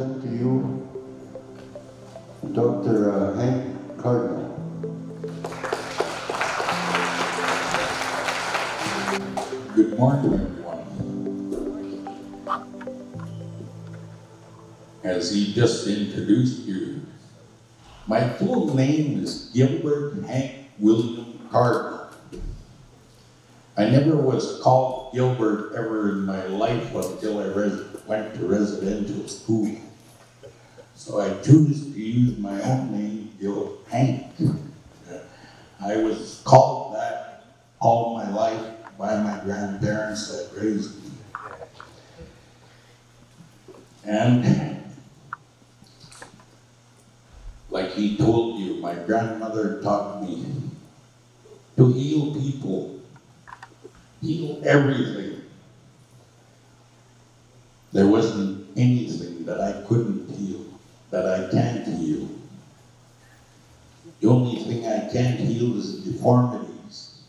present to you Dr. Hank Cardinal. Good morning, everyone. As he just introduced you, my full name is Gilbert Hank William Cardinal. I never was called Gilbert ever in my life until I went to residential school. So I chose to use my own name, Hank. I was called that all my life by my grandparents that raised me. And like he told you, my grandmother taught me to heal people, heal everything. There wasn't anything that I couldn't heal, that I can't heal. The only thing I can't heal is deformities.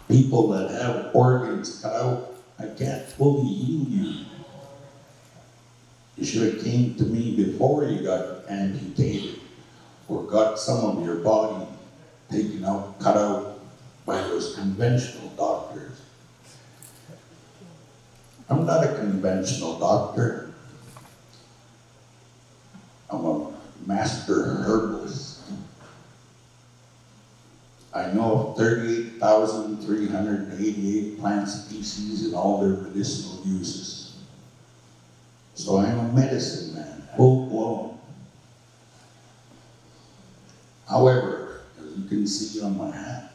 People that have organs cut out, I can't fully heal you. You should have came to me before you got amputated or got some of your body taken out, cut out by those conventional doctors. I'm not a conventional doctor. I'm a master herbalist. I know of 38,388 plant species and all their medicinal uses. So I'm a medicine man, full blown. However, as you can see on my hat,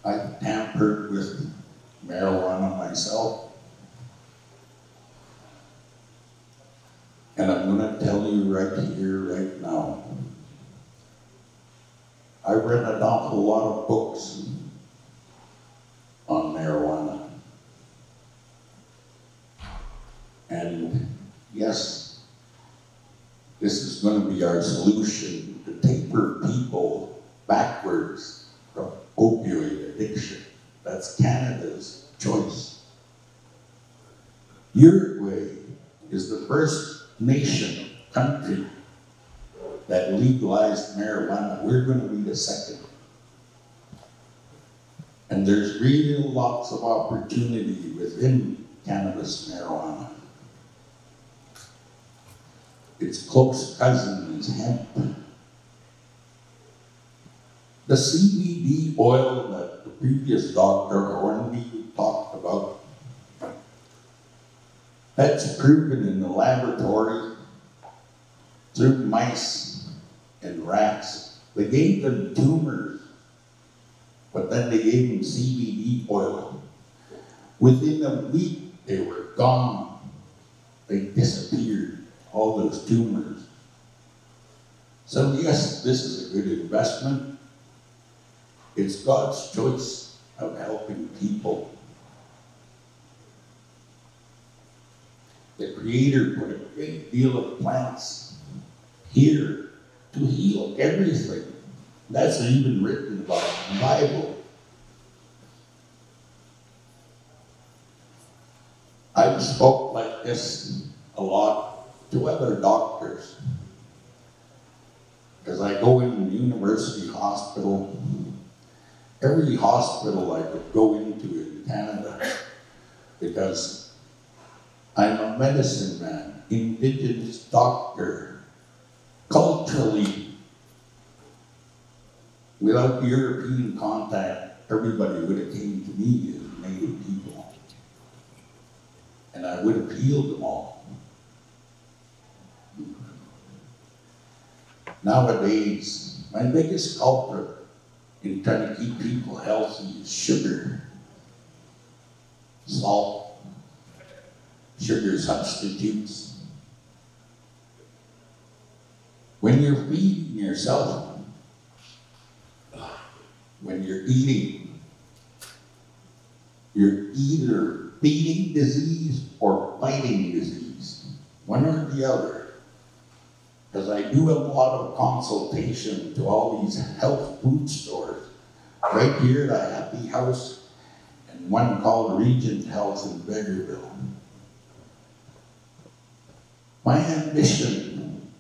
I tampered with marijuana myself. And I'm going to tell you right here, right now, I read an awful lot of books on marijuana. And yes, this is going to be our solution to taper people backwards from opioid addiction. That's Canada's choice. Uruguay is the first nation, country, that legalized marijuana. We're going to be the second. And there's really lots of opportunity within cannabis marijuana. Its close cousin is hemp. The CBD oil that the previous Dr. Hornby talked about, that's proven in the laboratory through mice and rats. They gave them tumors, but then they gave them CBD oil. Within a week, they were gone. They disappeared, all those tumors. So yes, this is a good investment. It's God's choice of helping people. The Creator put a great deal of plants here to heal everything. That's even written about in the Bible. I've spoke like this a lot to other doctors. Because I go in the university hospital, every hospital I could go into in Canada, because I'm a medicine man, Indigenous doctor, culturally. Without European contact, everybody would have came to me as Native people. And I would have healed them all. Nowadays, my biggest culprit in trying to keep people healthy is sugar, salt, sugar substitutes. When you're feeding yourself, when you're eating, you're either feeding disease or fighting disease, one or the other. Because I do a lot of consultation to all these health food stores right here at a Happy House and one called Regent Health in Vegreville. My ambition,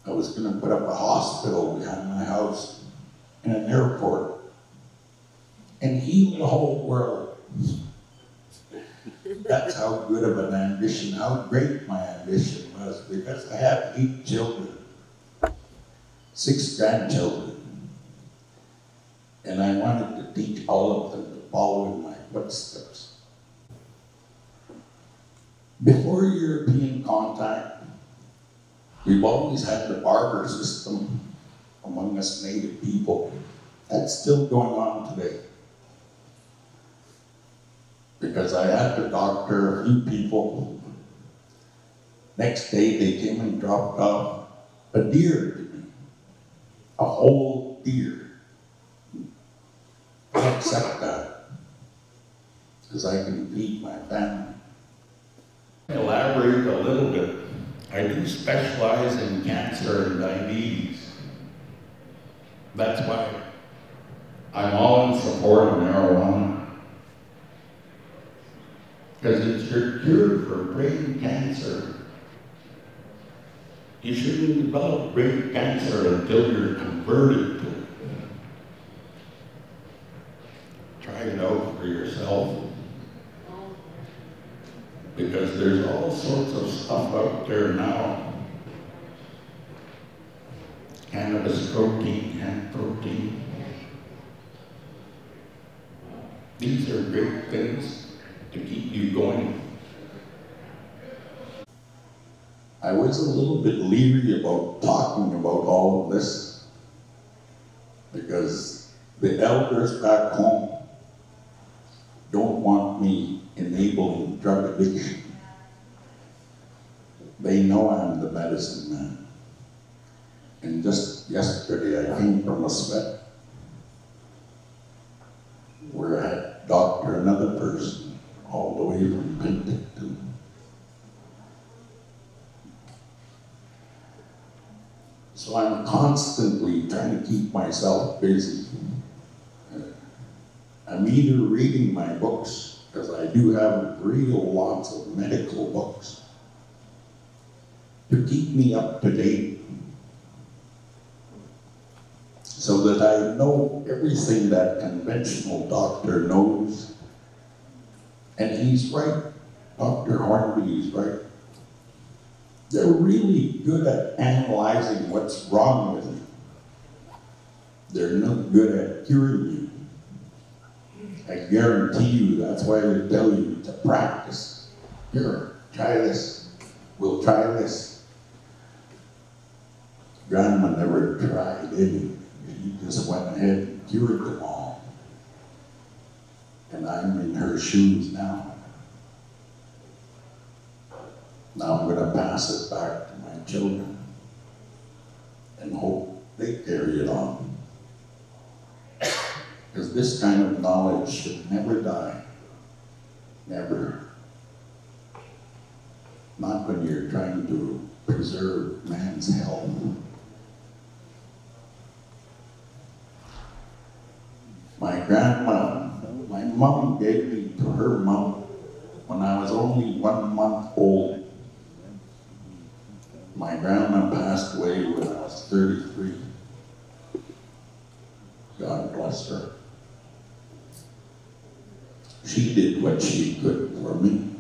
I was going to put up a hospital behind my house and an airport and heal the whole world. That's how good of an ambition, how great my ambition was, because I have 8 children, 6 grandchildren, and I wanted to teach all of them to follow in my footsteps. Before European contact, we've always had the barter system among us native people. That's still going on today. Because I had to doctor a few people. Next day they came and dropped off a deer to me. A whole deer. I accept that. Because I can feed my family. Elaborate a little bit. I do specialize in cancer and diabetes. That's why I'm all in support of marijuana. Because it's your cure for brain cancer. You shouldn't develop brain cancer until you're converted to it. Try it out for yourself. Because there's all sorts of stuff out there now. Cannabis protein, hemp protein. These are great things to keep you going. I was a little bit leery about talking about all of this because the elders back home don't want me enabling drug addiction. They know I'm the medicine man. And just yesterday I came from a sweat where I had to doctor another person all the way from Penticton. So I'm constantly trying to keep myself busy. I'm either reading my books, because I do have real lots of medical books, to keep me up to date, so that I know everything that conventional doctor knows. And he's right, Dr. Hornby is right. They're really good at analyzing what's wrong with you. They're not good at curing you. I guarantee you that's why they tell you to practice. Here, try this. We'll try this. Grandma never tried any. She just went ahead and cured them all. And I'm in her shoes now. Now I'm going to pass it back to my children and hope they carry it on. Because this kind of knowledge should never die. Never. Not when you're trying to preserve man's health. My grandma, my mom gave me to her mom when I was only 1 month old. My grandma passed away when I was 33. God bless her. She did what she could for me.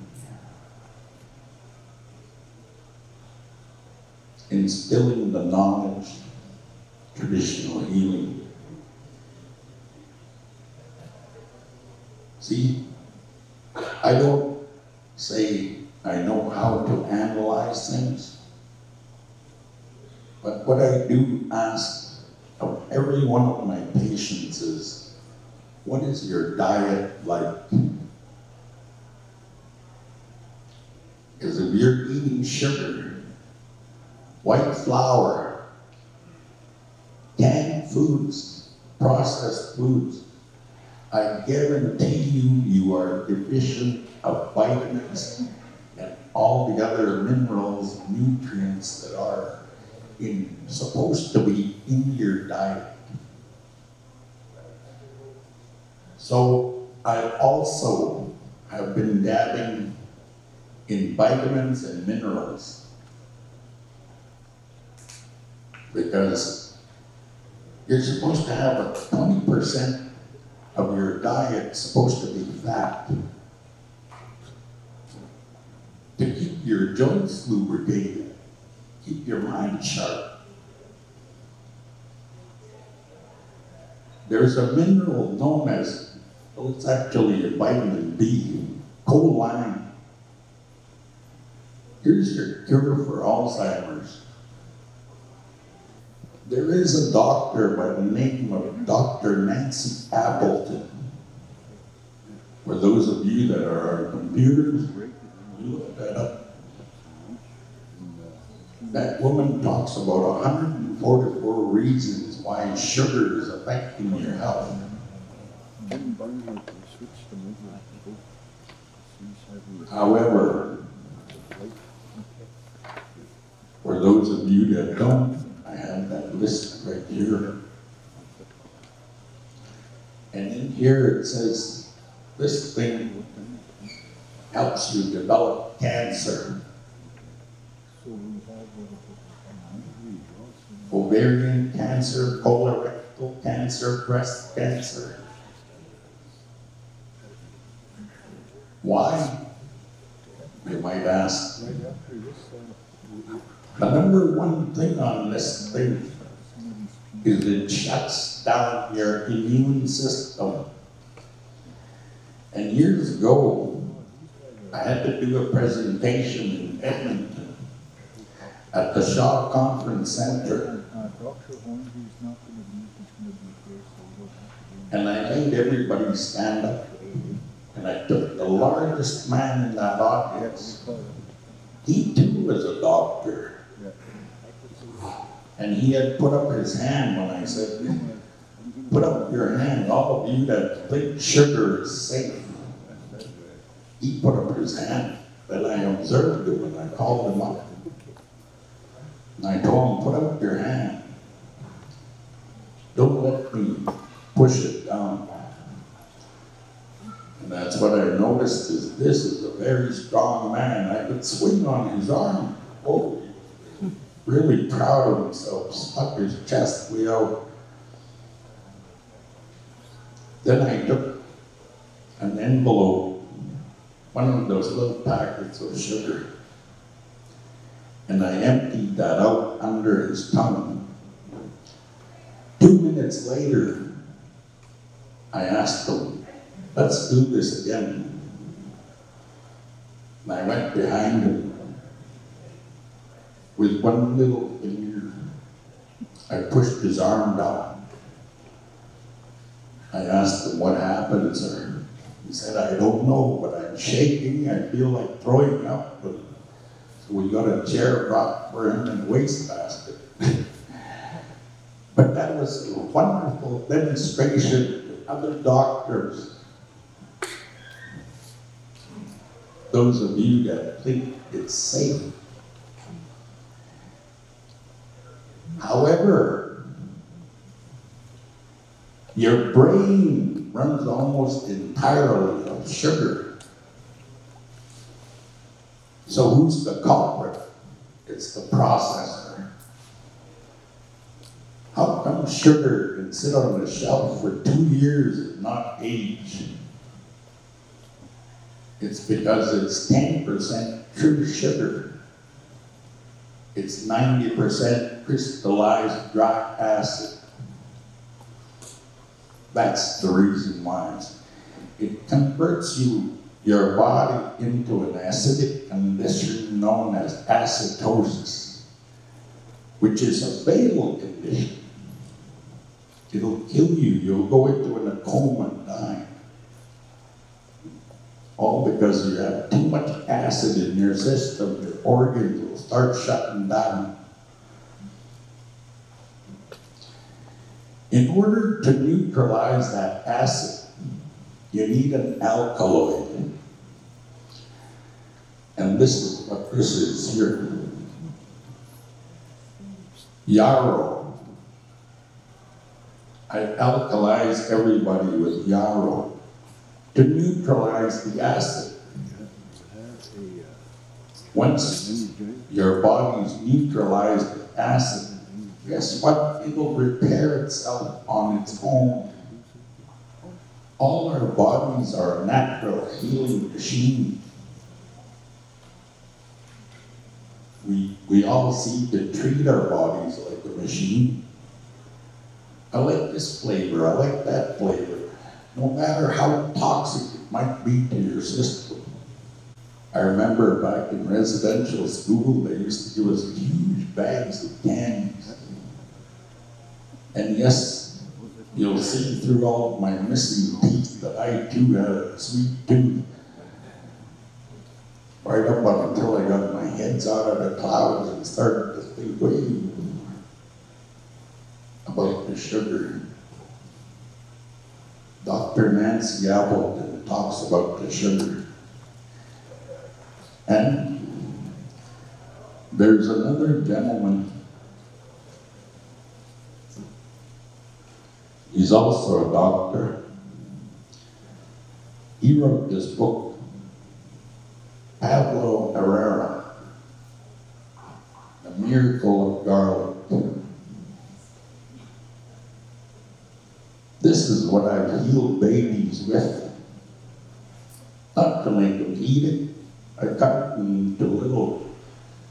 Instilling the knowledge, traditional healing. See, I don't say I know how to analyze things, but what I do ask of every one of my patients is, what is your diet like? Because if you're eating sugar, white flour, canned foods, processed foods, I guarantee you are deficient of vitamins and all the other minerals and nutrients that are supposed to be in your diet. So I also have been dabbing in vitamins and minerals because you're supposed to have a 20% of your diet supposed to be fat to keep your joints lubricated, keep your mind sharp. There's a mineral known as, well, it's actually a vitamin B, choline. Here's your cure for Alzheimer's. There is a doctor by the name of Dr. Nancy Appleton. For those of you that are on computers, you look that up. That woman talks about 144 reasons why sugar is affecting your health. However, for those of you that don't, I have that list right here. And in here it says, this thing helps you develop cancer. Ovarian cancer, colorectal cancer, breast cancer. Why? You might ask. The number one thing on this thing is it shuts down your immune system. And years ago, I had to do a presentation in Edmonton at the Shaw Conference Center. And I made everybody stand up. And I took the largest man in that audience. He too was a doctor. And he had put up his hand when I said, put up your hand, all of you that think sugar is safe. He put up his hand. Then I observed him and I called him up. And I told him, put up your hand. Don't let me push it down. And that's what I noticed is this is a very strong man. I could swing on his arm. Oh, really proud of himself, stuck his chest way out. Then I took an envelope, one of those little packets of sugar, and I emptied that out under his tongue. 2 minutes later, I asked him, let's do this again. And I went behind him. With one little finger, I pushed his arm down. I asked him, what happened, sir? He said, I don't know, but I'm shaking. I feel like throwing up. So we got a chair brought for him and a wastebasket. But that was a wonderful demonstration to other doctors. Those of you that think it's safe. However, your brain runs almost entirely on sugar. So who's the culprit? It's the processor. How come sugar can sit on the shelf for 2 years and not age? It's because it's 10% true sugar. It's 90% crystallized dry acid. That's the reason why. It converts your body into an acidic condition known as acidosis, which is a fatal condition. It'll kill you. You'll go into a coma and die. All because you have too much acid in your system. Your organs will start shutting down. In order to neutralize that acid, you need an alkaloid. And this is what this is here. Yarrow. I alkalize everybody with yarrow to neutralize the acid. Once your body's neutralized the acid, guess what? It'll repair itself on its own. All our bodies are a natural healing machine. We all seem to treat our bodies like a machine. I like this flavor, I like that flavor, no matter how toxic it might be to your system. I remember back in residential school, they used to give us huge bags of candies. And yes, you'll see through all of my missing teeth that I too had a sweet tooth. Right up until I got my heads out of the clouds and started to think way about the sugar. Dr. Nancy Appleton talks about the sugar. And there's another gentleman. He's also a doctor. He wrote this book, Pablo Herrera, The Miracle of Garlic. This is what I've healed babies with. Not to make them eat it. I cut it into little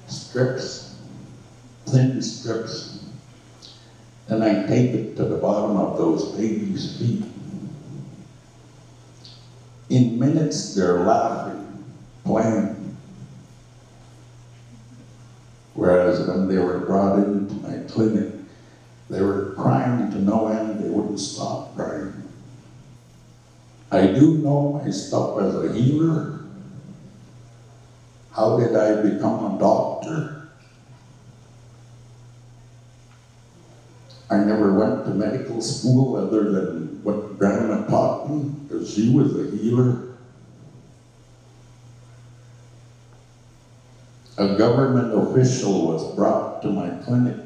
strips, thin strips, and I tape it to the bottom of those babies' feet. In minutes, they're laughing, playing. Whereas when they were brought into my clinic, they were crying to no end, they wouldn't stop crying. I do know my stuff as a healer. How did I become a doctor? I never went to medical school other than what Grandma taught me, because she was a healer. A government official was brought to my clinic.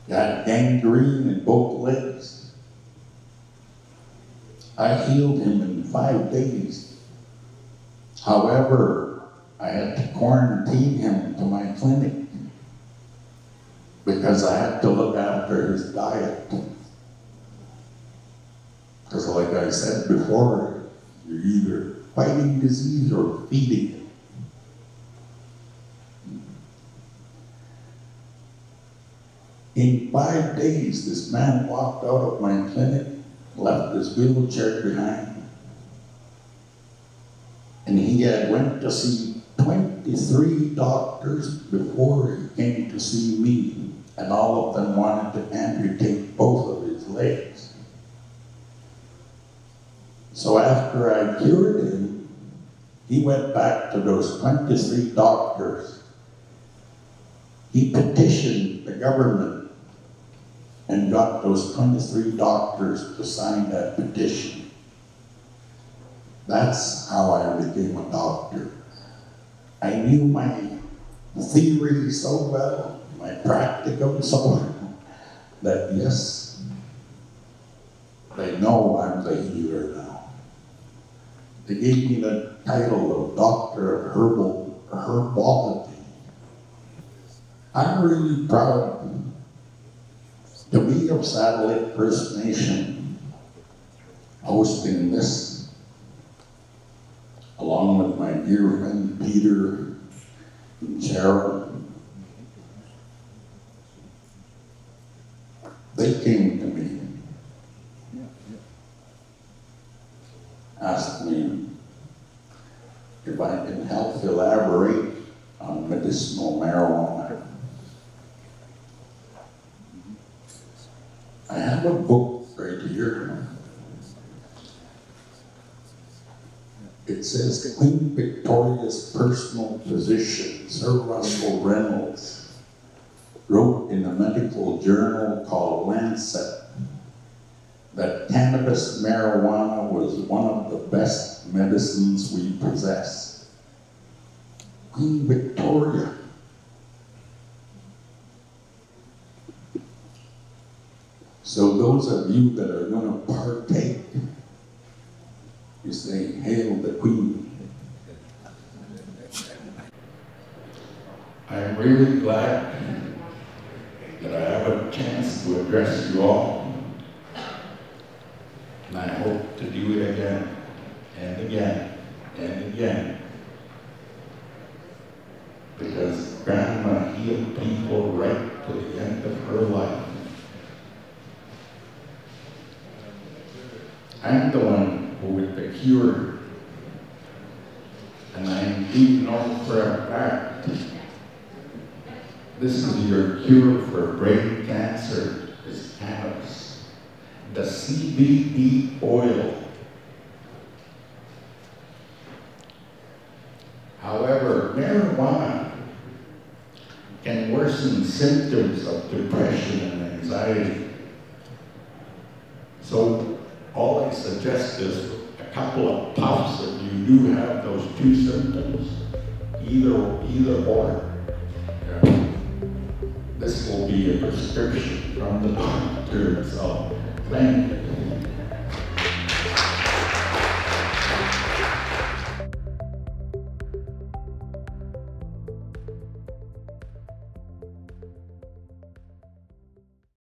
He had gangrene in both legs. I healed him in 5 days. However, I had to quarantine him to my clinic because I had to look after his diet. Because like I said before, you're either fighting disease or feeding it. In 5 days, this man walked out of my clinic, left his wheelchair behind, and he had went to see 23 doctors before he came to see me, and all of them wanted to amputate both of his legs. So after I cured him, he went back to those 23 doctors. He petitioned the government and got those 23 doctors to sign that petition. That's how I became a doctor. I knew my theory so well, my practicum so well, that yes, they know I'm the healer now. They gave me the title of Doctor of Herbology. I'm really proud to be of Lake Cree Nation, hosting this, along with my dear friend Peter and Cheryl. They came to me, asked me if I can help elaborate on medicinal marijuana. I have a book right here. It says Queen Victoria's personal physician, Sir Russell Reynolds, wrote in a medical journal called Lancet that cannabis marijuana was one of the best medicines we possess. Queen Victoria. So those of you that are going to partake, you say, "Hail the Queen." I'm really glad that I have a chance to address you all, and I hope to do it again and again and again, because Grandma healed people right to the end of her life. I'm the one with the cure, and I do know for a fact this is your cure for brain cancer, is cannabis. The CBD oil. However, marijuana can worsen symptoms of depression and anxiety. So all I suggest is a couple of puffs if you do have those two symptoms, either or. This will be a prescription from the doctor, so thank